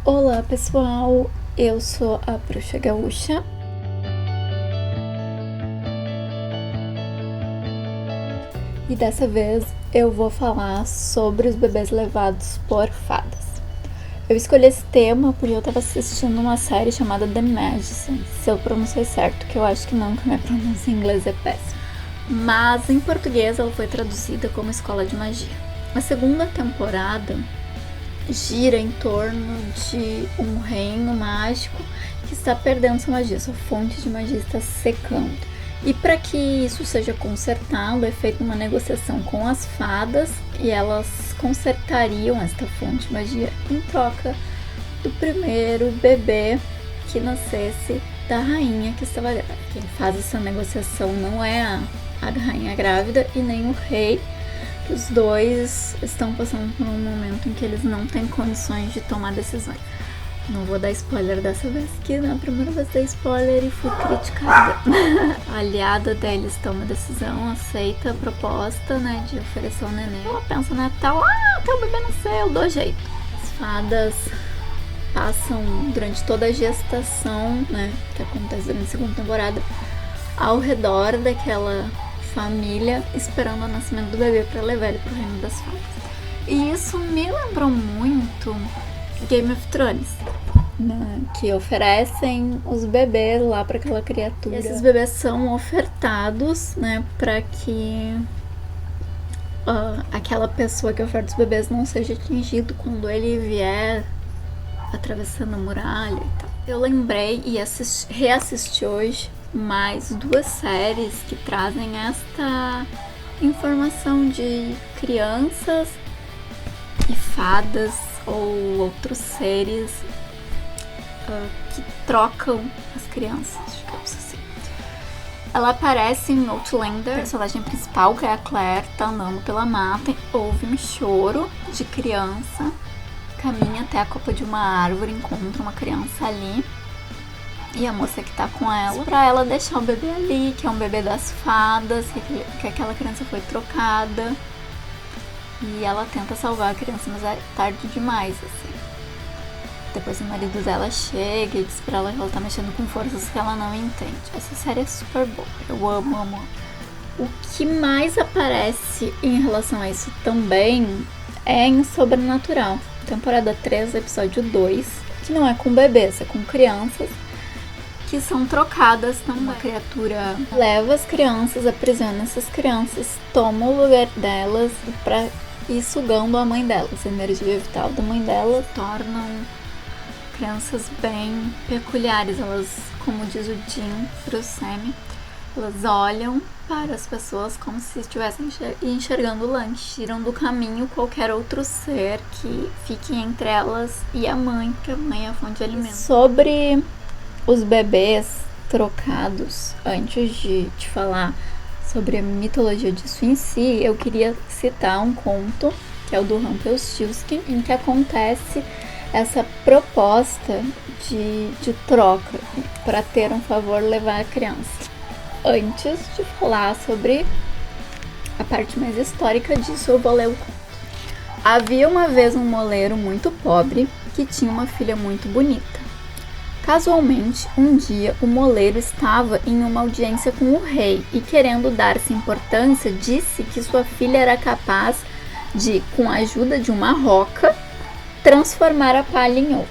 Olá pessoal, eu sou a Bruxa Gaúcha e dessa vez eu vou falar sobre os bebês levados por fadas. Eu escolhi esse tema porque eu tava assistindo uma série chamada The Magician, se eu pronunciei certo, que eu acho que não, que minha pronúncia em inglês é péssima. Mas em português ela foi traduzida como Escola de Magia. A segunda temporada gira em torno de um reino mágico que está perdendo sua magia, sua fonte de magia está secando. E para que isso seja consertado, é feita uma negociação com as fadas e elas consertariam esta fonte de magia em troca do primeiro bebê que nascesse da rainha que estava grávida. Quem faz essa negociação não é a rainha grávida e nem o rei. Os dois estão passando por um momento em que eles não têm condições de tomar decisões. Não vou dar spoiler dessa vez, que na primeira vez dei spoiler e fui criticada. A aliada deles toma a decisão, aceita a proposta, né, de oferecer o neném. Ela pensa, né, teu bebê nasceu, eu dou jeito. As fadas passam durante toda a gestação, né, que acontece durante a segunda temporada, ao redor daquela família esperando o nascimento do bebê para levar ele pro reino das fadas. E isso me lembrou muito Game of Thrones, né? Que oferecem os bebês lá para aquela criatura. E esses bebês são ofertados, né, para que aquela pessoa que oferta os bebês não seja atingido quando ele vier atravessando a muralha e tal. Eu lembrei e reassisti hoje mais duas séries que trazem esta informação de crianças e fadas ou outros seres que trocam as crianças, digamos assim. Ela aparece em Outlander, a personagem principal, que é a Claire, tá andando pela mata, ouve um choro de criança, caminha até a copa de uma árvore, encontra uma criança ali e a moça que tá com ela, pra ela deixar o bebê ali, que é um bebê das fadas, que aquela criança foi trocada. E ela tenta salvar a criança, mas é tarde demais, assim. Depois o marido dela chega e diz pra ela que ela tá mexendo com forças que ela não entende. Essa série é super boa, eu amo. O que mais aparece em relação a isso também é em Sobrenatural. Temporada 3, episódio 2, que não é com bebês, é com crianças que são trocadas também. Uma criatura leva as crianças, aprisiona essas crianças, toma o lugar delas pra ir sugando a mãe delas. A energia vital da mãe delas tornam crianças bem peculiares. Elas, como diz o Jim pro Sammy, elas olham para as pessoas como se estivessem enxergando o lanche. Tiram do caminho qualquer outro ser que fique entre elas e a mãe, porque a mãe é a fonte de alimento. Sobre os bebês trocados, antes de falar sobre a mitologia disso em si, eu queria citar um conto, que é o do Rumpelstiltskin, em que acontece essa proposta de troca para ter um favor levar a criança. Antes de falar sobre a parte mais histórica disso, eu vou ler o conto. Havia uma vez um moleiro muito pobre que tinha uma filha muito bonita. Casualmente, um dia, o moleiro estava em uma audiência com o rei e, querendo dar-se importância, disse que sua filha era capaz de, com a ajuda de uma roca, transformar a palha em ouro.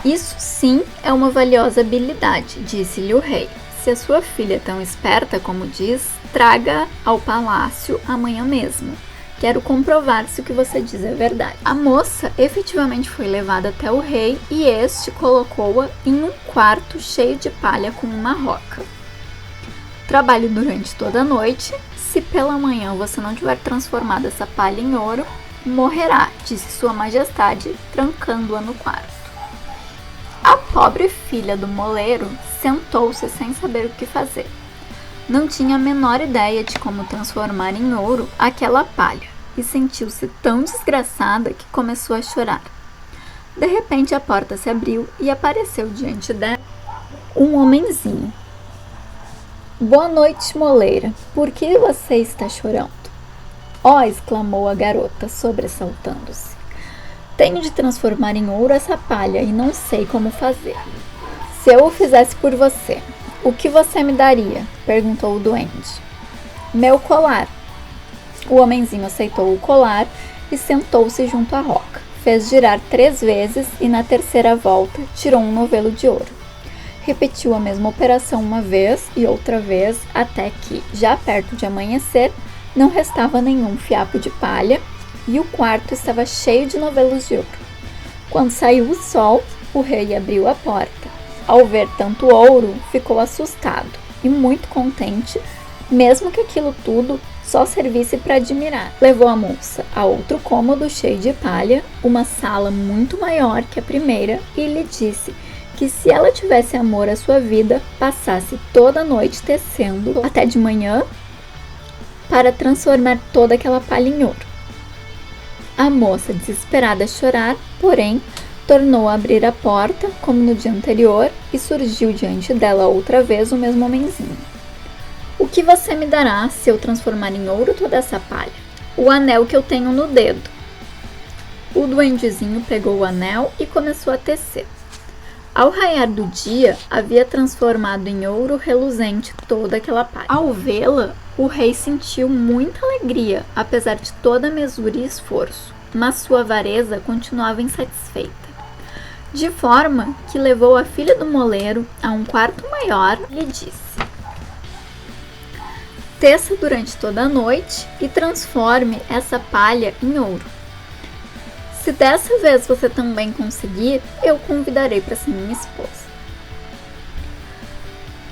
Isso sim é uma valiosa habilidade, disse-lhe o rei. Se a sua filha é tão esperta como diz, traga ao palácio amanhã mesmo. Quero comprovar se o que você diz é verdade. A moça efetivamente foi levada até o rei e este colocou-a em um quarto cheio de palha com uma roca. Trabalhe durante toda a noite. Se pela manhã você não tiver transformado essa palha em ouro, morrerá, disse sua majestade, trancando-a no quarto. A pobre filha do moleiro sentou-se sem saber o que fazer. Não tinha a menor ideia de como transformar em ouro aquela palha e sentiu-se tão desgraçada que começou a chorar. De repente a porta se abriu e apareceu diante dela um homenzinho. Boa noite, moleira. Por que você está chorando? Oh, exclamou a garota, sobressaltando-se. Tenho de transformar em ouro essa palha e não sei como fazer. Se eu o fizesse por você, o que você me daria? Perguntou o duende. Meu colar. O homenzinho aceitou o colar e sentou-se junto à roca. Fez girar 3 vezes e na terceira volta tirou um novelo de ouro. Repetiu a mesma operação uma vez e outra vez até que, já perto de amanhecer, não restava nenhum fiapo de palha e o quarto estava cheio de novelos de ouro. Quando saiu o sol, o rei abriu a porta. Ao ver tanto ouro, ficou assustado e muito contente, mesmo que aquilo tudo só servisse para admirar. Levou a moça a outro cômodo cheio de palha, uma sala muito maior que a primeira, e lhe disse que se ela tivesse amor à sua vida, passasse toda a noite tecendo até de manhã para transformar toda aquela palha em ouro. A moça, desesperada a chorar, porém, tornou a abrir a porta, como no dia anterior, e surgiu diante dela outra vez o mesmo homenzinho. O que você me dará se eu transformar em ouro toda essa palha? O anel que eu tenho no dedo. O duendezinho pegou o anel e começou a tecer. Ao raiar do dia, havia transformado em ouro reluzente toda aquela palha. Ao vê-la, o rei sentiu muita alegria, apesar de toda a mesura e esforço, mas sua avareza continuava insatisfeita. De forma que levou a filha do moleiro a um quarto maior e lhe disse: teça durante toda a noite e transforme essa palha em ouro. Se dessa vez você também conseguir, eu convidarei para ser minha esposa.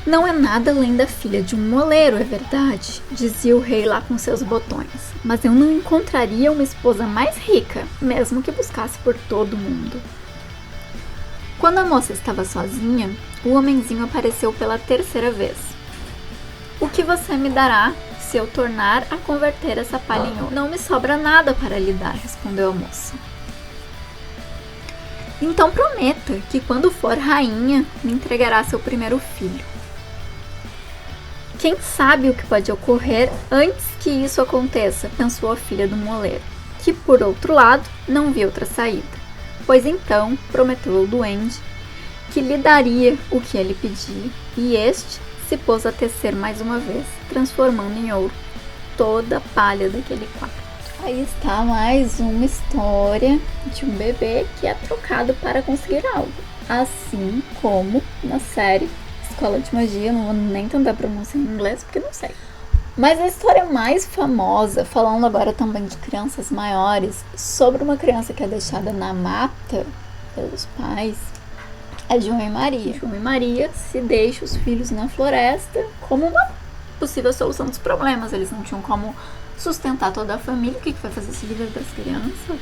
Não é nada além da filha de um moleiro, é verdade, dizia o rei lá com seus botões, mas eu não encontraria uma esposa mais rica, mesmo que buscasse por todo o mundo. Quando a moça estava sozinha, o homenzinho apareceu pela terceira vez. O que você me dará se eu tornar a converter essa palha em ouro? Não me sobra nada para lhe dar, respondeu a moça. Então prometa que quando for rainha, me entregará seu primeiro filho. Quem sabe o que pode ocorrer antes que isso aconteça, pensou a filha do moleiro, que por outro lado não viu outra saída, pois então prometeu ao duende que lhe daria o que ele pedia, e este se pôs a tecer mais uma vez, transformando em ouro toda a palha daquele quarto. Aí está mais uma história de um bebê que é trocado para conseguir algo, assim como na série Escola de Magia. Não vou nem tentar pronunciar em inglês porque não sei. Mas a história mais famosa, falando agora também de crianças maiores, sobre uma criança que é deixada na mata pelos pais, é João e Maria. João e Maria se deixam os filhos na floresta como uma possível solução dos problemas. Eles não tinham como sustentar toda a família. O que vai fazer esse líder das crianças?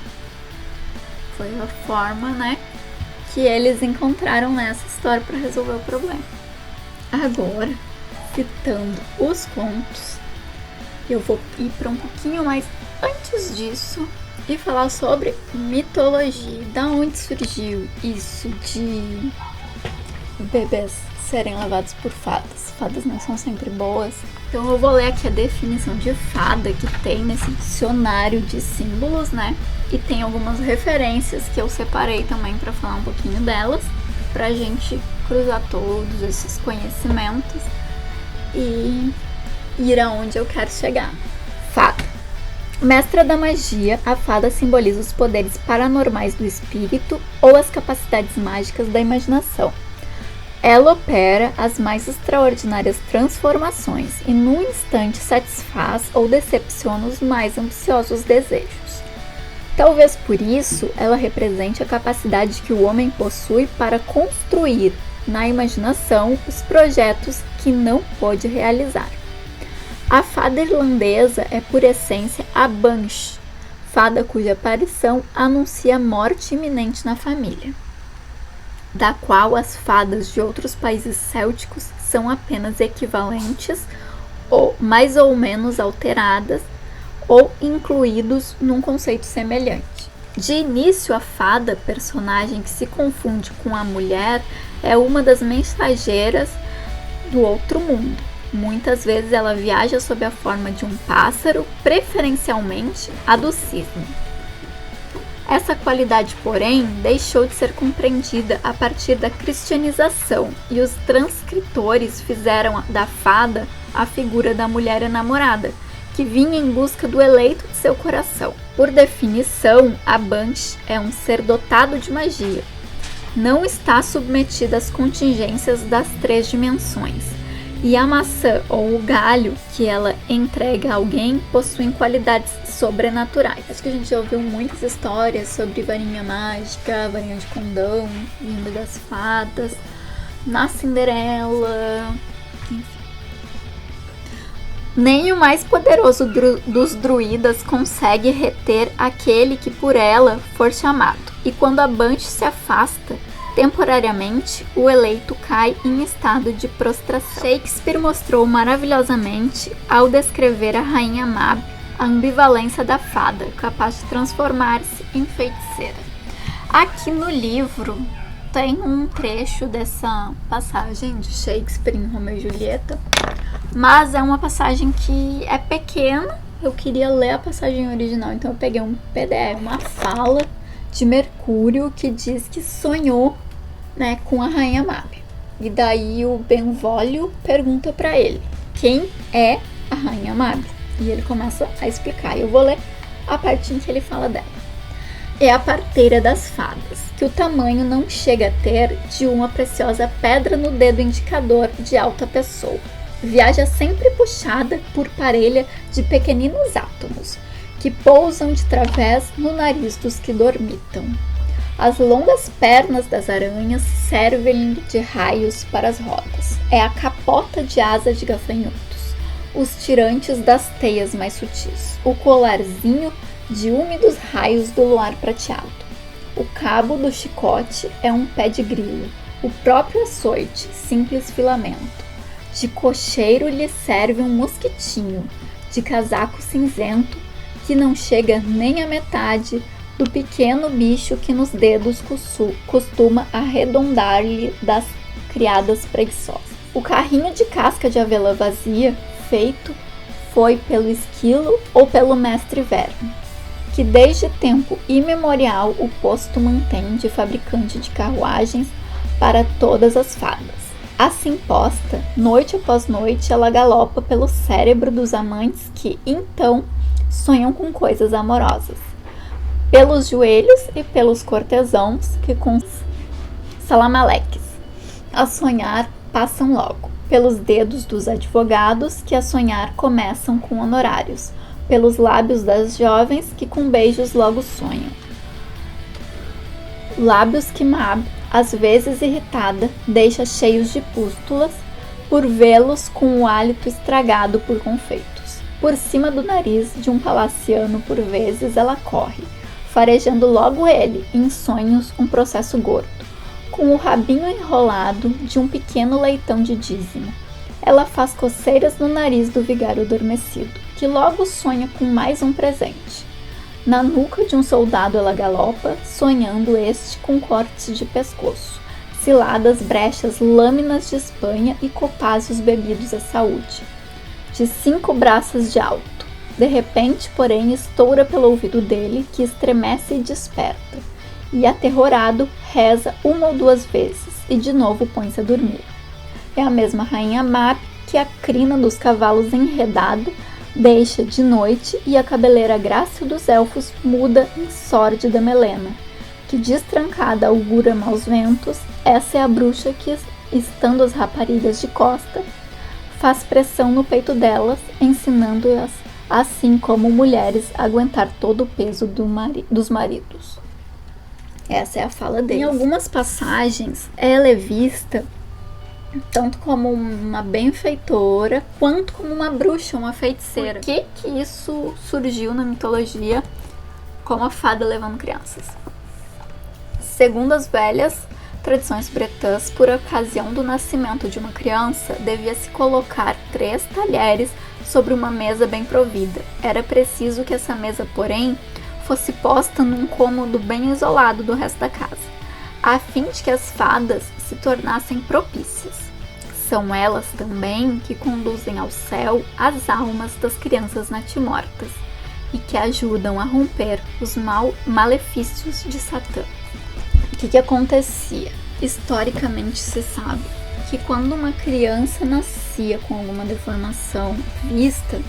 Foi a forma, né, que eles encontraram nessa história para resolver o problema. Agora, citando os contos, eu vou ir para um pouquinho mais antes disso e falar sobre mitologia. Da onde surgiu isso de bebês serem levados por fadas? Fadas não são sempre boas. Então eu vou ler aqui a definição de fada que tem nesse dicionário de símbolos, né? E tem algumas referências que eu separei também para falar um pouquinho delas, pra gente cruzar todos esses conhecimentos e ir aonde eu quero chegar. Fada. Mestra da magia, a fada simboliza os poderes paranormais do espírito ou as capacidades mágicas da imaginação. Ela opera as mais extraordinárias transformações e num instante satisfaz ou decepciona os mais ambiciosos desejos. Talvez por isso ela represente a capacidade que o homem possui para construir na imaginação os projetos que não pode realizar. A fada irlandesa é por essência a Banshee, fada cuja aparição anuncia a morte iminente na família, da qual as fadas de outros países célticos são apenas equivalentes ou mais ou menos alteradas ou incluídos num conceito semelhante. De início, a fada, personagem que se confunde com a mulher, é uma das mensageiras do outro mundo. Muitas vezes ela viaja sob a forma de um pássaro, preferencialmente a do cisne. Essa qualidade, porém, deixou de ser compreendida a partir da cristianização, e os transcritores fizeram da fada a figura da mulher enamorada, que vinha em busca do eleito de seu coração. Por definição, a Banshee é um ser dotado de magia. Não está submetida às contingências das 3 dimensões. E a maçã ou o galho que ela entrega a alguém possuem qualidades sobrenaturais. Acho que a gente já ouviu muitas histórias sobre varinha mágica, varinha de condão, vindo das fadas, na Cinderela, enfim. Nem o mais poderoso dos druidas consegue reter aquele que por ela for chamado. E quando a Banshee se afasta, temporariamente, o eleito cai em estado de prostração. Shakespeare mostrou maravilhosamente, ao descrever a rainha Mab, a ambivalência da fada, capaz de transformar-se em feiticeira. Aqui no livro tem um trecho dessa passagem de Shakespeare em Romeu e Julieta, mas é uma passagem que é pequena. Eu queria ler a passagem original, então eu peguei um PDF, uma fala de Mercúrio que diz que sonhou, né, com a rainha Mab. E daí o Benvolio pergunta para ele quem é a rainha Mab, e ele começa a explicar. Eu vou ler a parte em que ele fala dela. É a parteira das fadas, que o tamanho não chega a ter de uma preciosa pedra no dedo indicador de alta pessoa. Viaja sempre puxada por parelha de pequeninos átomos, que pousam de través no nariz dos que dormitam. As longas pernas das aranhas servem de raios para as rodas. É a capota de asa de gafanhotos, os tirantes das teias mais sutis, o colarzinho de úmidos raios do luar prateado. O cabo do chicote é um pé de grilo, o próprio açoite, simples filamento. De cocheiro lhe serve um mosquitinho, de casaco cinzento, que não chega nem à metade do pequeno bicho que nos dedos costuma arredondar-lhe das criadas preguiçosas. O carrinho de casca de avelã vazia, feito foi pelo esquilo ou pelo mestre verme, que desde tempo imemorial o posto mantém de fabricante de carruagens para todas as fadas. Assim posta, noite após noite ela galopa pelo cérebro dos amantes que, então, sonham com coisas amorosas. Pelos joelhos e pelos cortesãos que com salamaleques a sonhar passam logo. Pelos dedos dos advogados que a sonhar começam com honorários. Pelos lábios das jovens que com beijos logo sonham. Lábios que Mab, às vezes irritada, deixa cheios de pústulas por vê-los com o hálito estragado por confeitos. Por cima do nariz de um palaciano, por vezes, ela corre, farejando logo ele, em sonhos, um processo gordo, com o rabinho enrolado de um pequeno leitão de dízimo. Ela faz coceiras no nariz do vigário adormecido, que logo sonha com mais um presente. Na nuca de um soldado ela galopa, sonhando este com cortes de pescoço, ciladas, brechas, lâminas de Espanha e copáceos bebidos à saúde. De 5 braças de alto. De repente, porém, estoura pelo ouvido dele, que estremece e desperta, e aterrorado, reza 1 ou 2 vezes, e de novo põe-se a dormir. É a mesma rainha Mab que a crina dos cavalos enredada deixa de noite e a cabeleira grácil dos elfos muda em sórdida melena, que destrancada augura maus ventos. Essa é a bruxa que, estando as raparigas de costa, faz pressão no peito delas, ensinando-as, assim como mulheres, a aguentar todo o peso dos maridos. Essa é a fala dele. Em algumas passagens, ela é vista tanto como uma benfeitora, quanto como uma bruxa, uma feiticeira. Por que isso surgiu na mitologia como a fada levando crianças? Segundo as velhas tradições bretãs, por ocasião do nascimento de uma criança, devia-se colocar 3 talheres sobre uma mesa bem provida. Era preciso que essa mesa, porém, fosse posta num cômodo bem isolado do resto da casa, a fim de que as fadas se tornassem propícias. São elas também que conduzem ao céu as almas das crianças natimortas, e que ajudam a romper os malefícios de Satã. O que acontecia? Historicamente se sabe que quando uma criança nascia com alguma deformação vista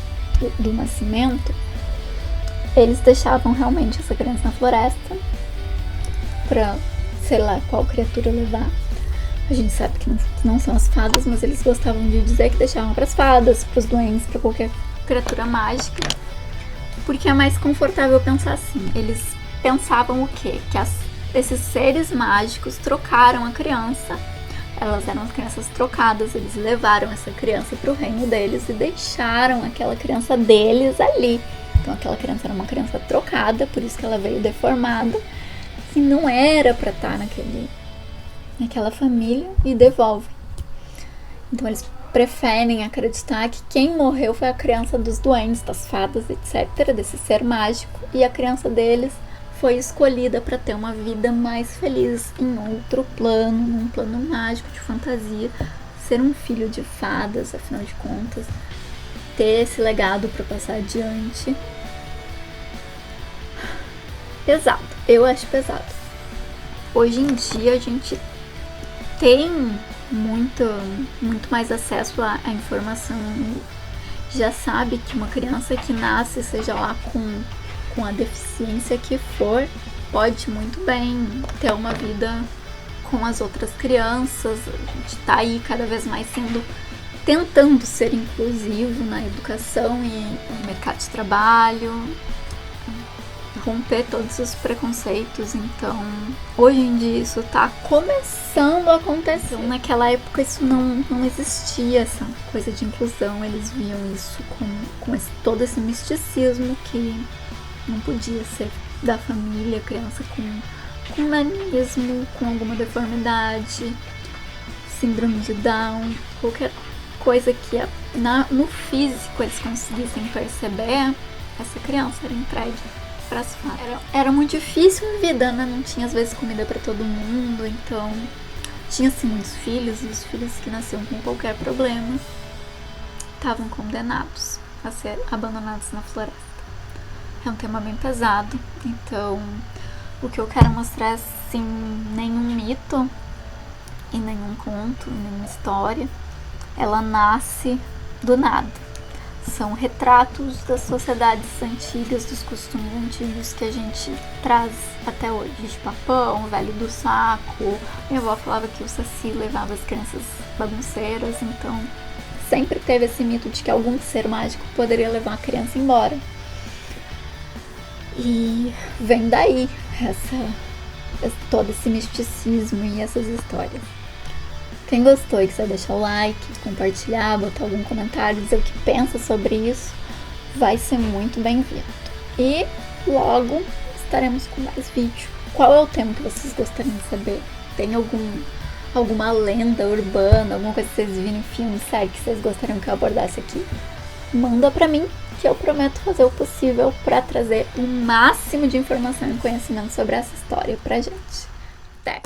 do nascimento, eles deixavam realmente essa criança na floresta pra, sei lá, qual criatura levar. A gente sabe que não são as fadas, mas eles gostavam de dizer que deixavam pras fadas, pros duendes, pra qualquer criatura mágica, porque é mais confortável pensar assim. Eles pensavam o quê? Que esses seres mágicos trocaram a criança, elas eram as crianças trocadas, eles levaram essa criança pro reino deles e deixaram aquela criança deles ali. Então aquela criança era uma criança trocada, por isso que ela veio deformada, que não era pra estar naquela família, e devolvem. Então eles preferem acreditar que quem morreu foi a criança dos duendes, das fadas, etc., desse ser mágico, e a criança deles foi escolhida para ter uma vida mais feliz em outro plano, num plano mágico de fantasia, ser um filho de fadas, afinal de contas, ter esse legado para passar adiante. Pesado, eu acho pesado. Hoje em dia a gente tem muito mais acesso à informação. Já sabe que uma criança que nasce, seja lá com a deficiência que for, pode muito bem ter uma vida com as outras crianças. A gente tá aí cada vez mais tentando ser inclusivo na educação e no mercado de trabalho, romper todos os preconceitos. Então, hoje em dia isso tá começando a acontecer. Naquela época isso não existia, essa coisa de inclusão. Eles viam isso com todo esse misticismo, que não podia ser da família, criança com nanismo, com alguma deformidade, síndrome de Down, qualquer coisa que no físico eles conseguissem perceber, essa criança era entregue para as fadas. Era muito difícil a vida, né? Não tinha às vezes comida para todo mundo, então tinha-se muitos filhos, e os filhos que nasciam com qualquer problema estavam condenados a ser abandonados na floresta. É um tema bem pesado, então o que eu quero mostrar é assim, nenhum mito e nenhum conto, nenhuma história, ela nasce do nada. São retratos das sociedades antigas, dos costumes antigos que a gente traz até hoje. De papão, velho do saco. Minha avó falava que o Saci levava as crianças bagunceiras, então sempre teve esse mito de que algum ser mágico poderia levar a criança embora. E vem daí todo esse misticismo e essas histórias. Quem gostou e quiser deixar o like, compartilhar, botar algum comentário, dizer o que pensa sobre isso, vai ser muito bem-vindo. E logo estaremos com mais vídeo. Qual é o tema que vocês gostariam de saber? Tem alguma lenda urbana, alguma coisa que vocês viram em filme, série, que vocês gostariam que eu abordasse aqui? Manda pra mim, que eu prometo fazer o possível para trazer o máximo de informação e conhecimento sobre essa história pra gente. Até!